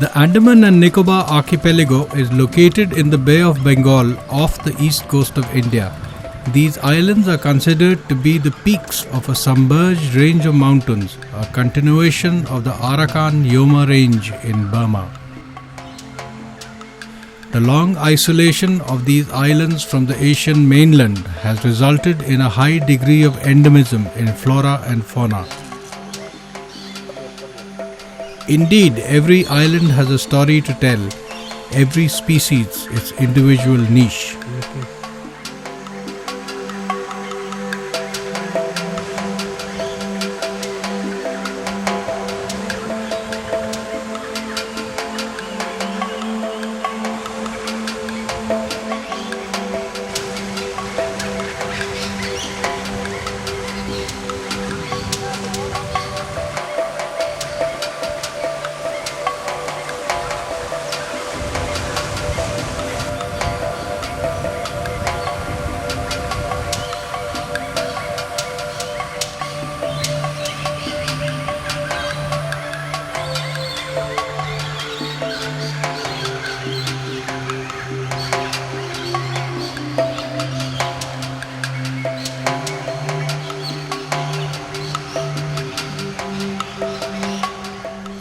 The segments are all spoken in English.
The Andaman and Nicobar archipelago is located in the Bay of Bengal off the east coast of India. These islands are considered to be the peaks of a submerged range of mountains, a continuation of the Arakan-Yoma range in Burma. The long isolation of these islands from the Asian mainland has resulted in a high degree of endemism in flora and fauna. Indeed, every island has a story to tell, every species its individual niche.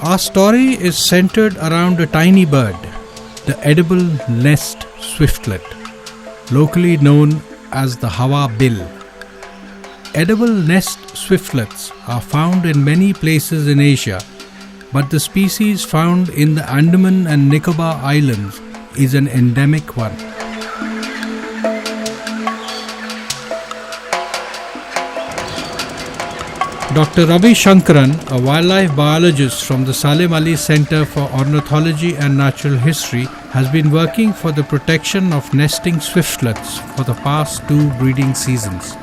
Our story is centered around a tiny bird, the edible nest swiftlet, locally known as the Hawa bill. Edible nest swiftlets are found in many places in Asia, but the species found in the Andaman and Nicobar Islands is an endemic one. Dr. Ravi Sankaran, a wildlife biologist from the Salim Ali Center for Ornithology and Natural History, has been working for the protection of nesting swiftlets for the past 2 breeding seasons.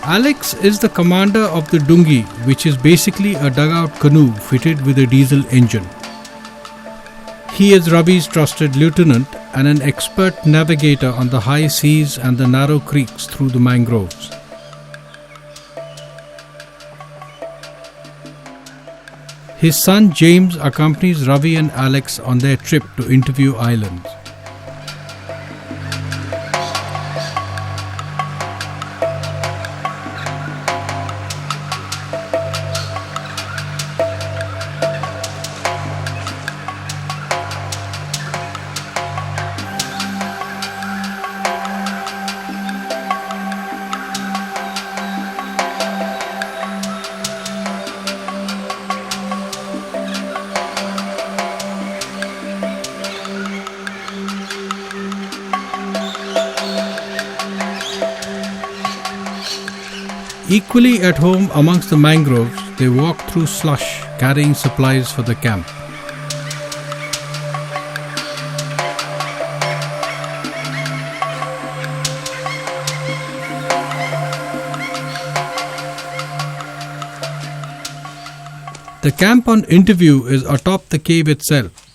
Alex is the commander of the Dungi, which is basically a dugout canoe fitted with a diesel engine. He is Ravi's trusted lieutenant and an expert navigator on the high seas and the narrow creeks through the mangroves. His son James accompanies Ravi and Alex on their trip to Interview Islands. Equally at home amongst the mangroves, they walk through slush carrying supplies for the camp. The camp on Interview is atop the cave itself.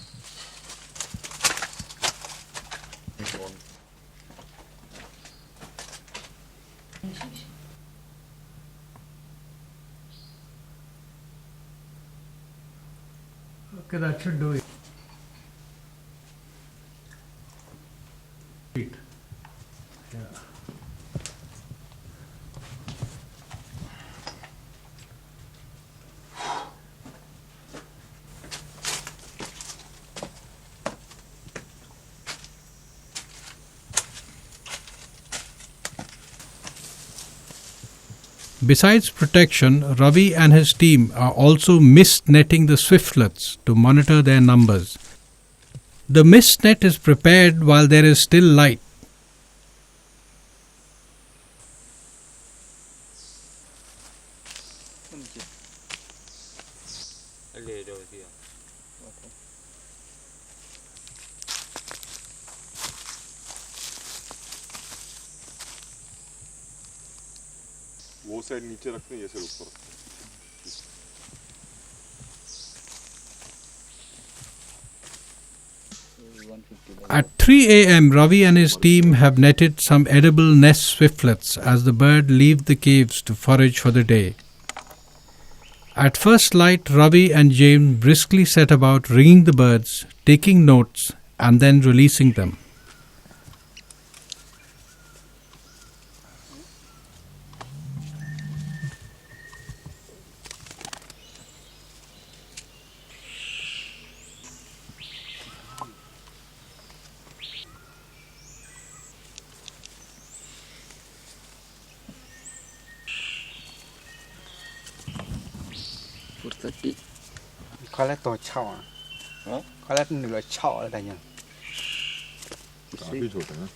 Okay, that should do it. Yeah. Besides protection, Ravi and his team are also mist netting the swiftlets to monitor their numbers. The mist net is prepared while there is still light. वो side नीचे रखते हैं, ये side ऊपर। At 3 a.m., Ravi and his team have netted some edible nest swiftlets as the birds leave the caves to forage for the day. At first light, Ravi and James briskly set about ringing the birds, taking notes, and then releasing them. Có lẽ tôi chào à? Có lẽ nửa chào ở đây nhỉ? काफी छोटे हैं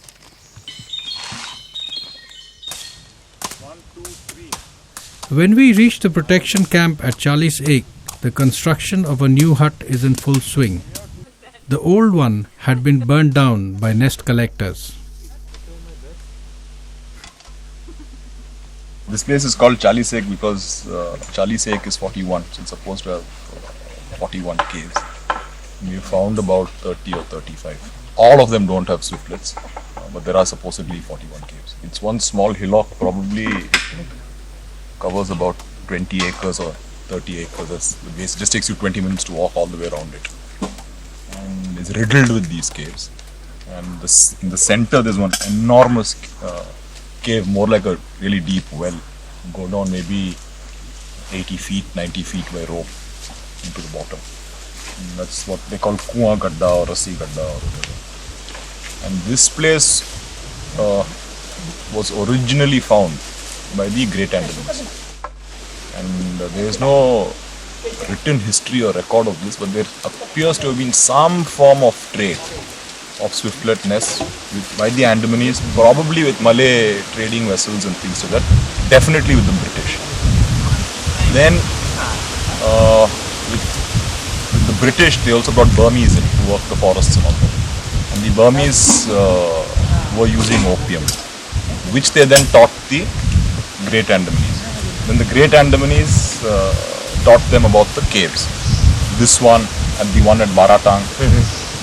1 2 3 When we reach the protection camp at Charlie's Egg, the construction of a new hut is in full swing. The old one had been burned down by nest collectors. This place is called Charlie's Egg because Charlie's Egg is 41, so it's supposed to have 41 caves. We found about 30 or 35. All of them don't have swiftlets, but there are supposedly 41 caves. It's one small hillock, probably covers about 20 acres or 30 acres. The base just takes you 20 minutes to walk all the way around it. And it's riddled with these caves. And in the center there's one enormous cave, more like a really deep well. Go down maybe 80 feet, 90 feet by rope into the bottom. And that's what they call Kuan Gadda or Rasi Gadda or whatever. And this place was originally found by the great Andamans. And there is no written history or record of this, but there appears to have been some form of trade of swiftlet nests by the Andamanese, probably with Malay trading vessels and things like that, definitely with the British. Then with the British, they also brought Burmese in to work the forests and all that. And the Burmese were using opium, which they then taught the great Andamanese. Then the great Andamanese taught them about the caves. This one and the one at Baratang,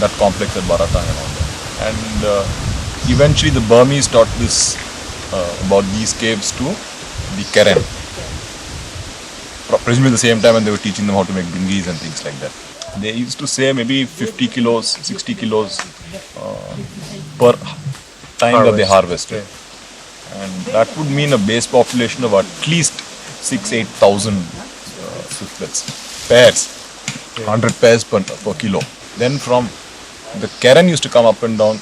that complex at Baratang and all that. And eventually the Burmese taught this about these caves to the Karen. Presumably the same time when they were teaching them how to make dinghies and things like that. They used to say maybe 50 kilos, 60 kilos per time that they harvested. And that would mean a base population of at least 6,000-8,000 swiftlets. Pairs. 100 pairs per kilo. Then from the Karen used to come up and down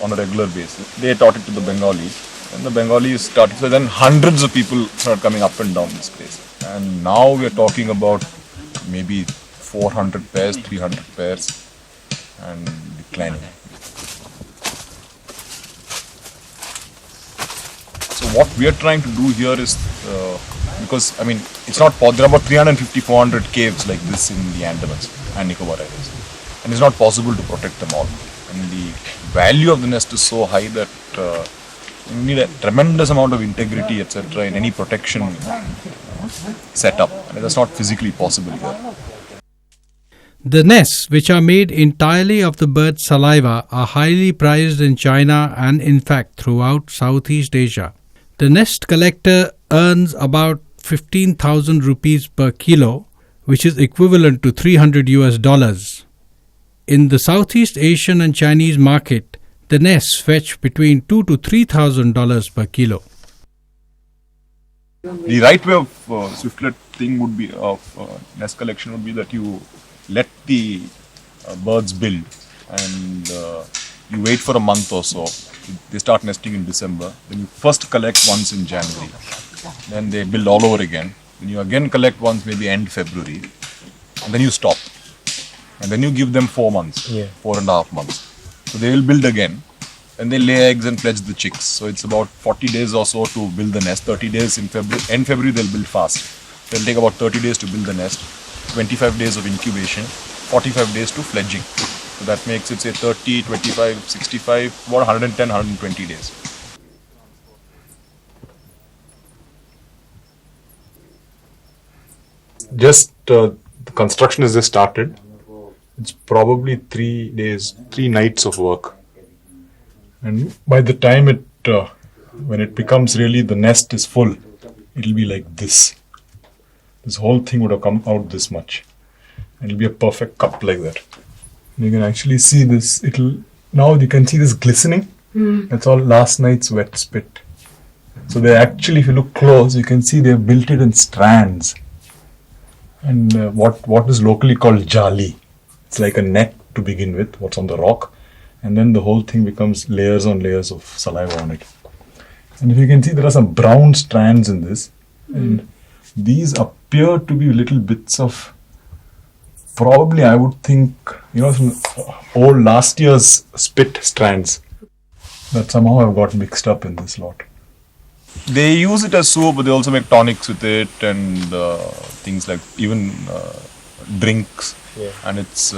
on a regular basis. They taught it to the Bengalis. And the Bengalis started, so then hundreds of people started coming up and down this place. And now we are talking about maybe 400 pairs, 300 pairs and declining. So what we are trying to do here is, because I mean, it's not, there are about 350-400 caves like this in the Andamans and Nicobar areas. And it's not possible to protect them all. And the value of the nest is so high that you need a tremendous amount of integrity, etc. in any protection setup. And that's not physically possible here. The nests, which are made entirely of the bird's saliva, are highly prized in China and in fact throughout Southeast Asia. The nest collector earns about 15,000 rupees per kilo, which is equivalent to $300. In the Southeast Asian and Chinese market, the nests fetch between $2,000 to $3,000 per kilo. The right way of swiftlet thing would be nest collection would be that you let the birds build and you wait for a month or so. They start nesting in December. Then you first collect once in January. Then they build all over again. Then you again collect once maybe end February. And then you stop. And then you give them 4 months, 4.5 months. So they will build again. And they lay eggs and fledge the chicks. So it's about 40 days or so to build the nest. 30 days in February. End February they'll build fast. They'll take about 30 days to build the nest. 25 days of incubation, 45 days to fledging. So that makes it say 30, 25, 65, about 110, 120 days. Just the construction is just started. It's probably 3 nights of work. And by the time when it becomes really the nest is full, it'll be like this. this whole thing would have come out this much. And it'll be a perfect cup like that. And you can actually see this. Now you can see this glistening. That's all last night's wet spit. So they actually, if you look close, you can see they've built it in strands. And what is locally called jali. It's like a net to begin with, what's on the rock. And then the whole thing becomes layers on layers of saliva on it. And if you can see, there are some brown strands in this. And these appear to be little bits of, probably I would think, some old last year's spit strands that somehow have got mixed up in this lot. They use it as soap, but they also make tonics with it and things like even drinks. Yeah. And it's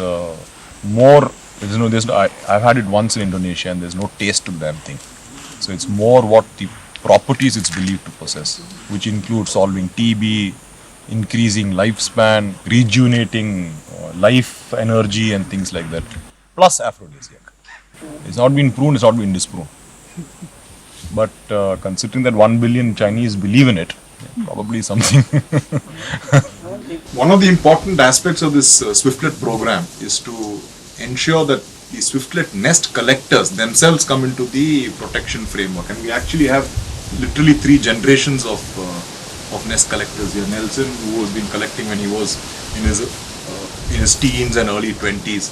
more, I've had it once in Indonesia and there's no taste to the damn thing. So it's more what the properties it's believed to possess, which include solving TB, increasing lifespan, rejuvenating life energy and things like that. Plus aphrodisiac. It's not been proven, it's not been disproven. But considering that 1 billion Chinese believe in it, probably something. One of the important aspects of this swiftlet program is to ensure that the swiftlet nest collectors themselves come into the protection framework. And we actually have literally 3 generations of nest collectors here. Nelson, who has been collecting when he was in his teens and early 20s.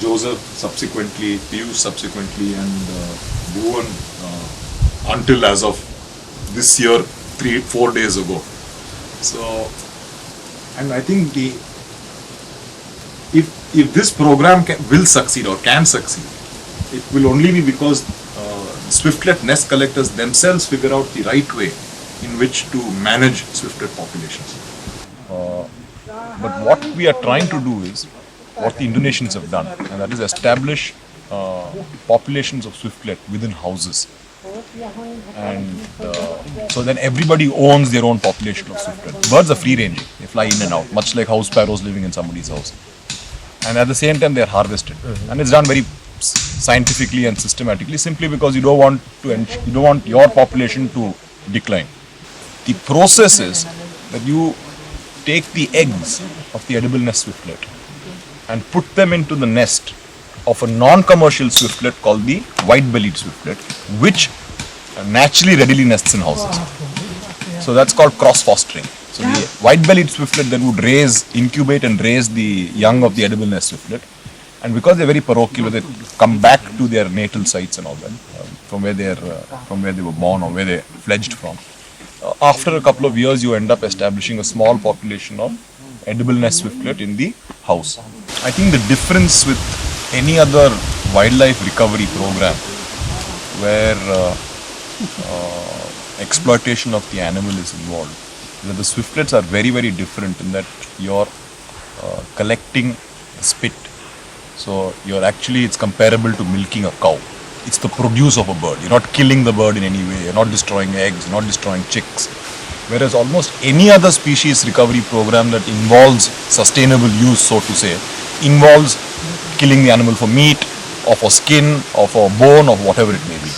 Joseph subsequently, Piyush subsequently, and Bhuvan until as of this year, 3-4 days ago. So, and I think if this program will succeed or can succeed, it will only be because swiftlet nest collectors themselves figure out the right way in which to manage swiftlet populations. But what we are trying to do is what the Indonesians have done, and that is establish populations of swiftlet within houses. And so then everybody owns their own population of swiftlet. Birds are free ranging, they fly in and out, much like house sparrows living in somebody's house. And at the same time they are harvested. And it's done very scientifically and systematically, simply because you don't want your population to decline. The process is that you take the eggs of the edible nest swiftlet and put them into the nest of a non-commercial swiftlet called the white-bellied swiftlet, which naturally readily nests in houses. So that's called cross-fostering. So the white-bellied swiftlet then would incubate and raise the young of the edible nest swiftlet. And because they're very parochial, they come back to their natal sites and all that, from where they were born or where they fledged from. After a couple of years, you end up establishing a small population of edible nest swiftlet in the house. I think the difference with any other wildlife recovery program where exploitation of the animal is involved, that the swiftlets are very, very different in that you're collecting spit. So it's comparable to milking a cow. It's the produce of a bird. You're not killing the bird in any way. You're not destroying eggs. You're not destroying chicks. Whereas almost any other species recovery program that involves sustainable use, so to say, involves killing the animal for meat or for skin or for bone or whatever it may be.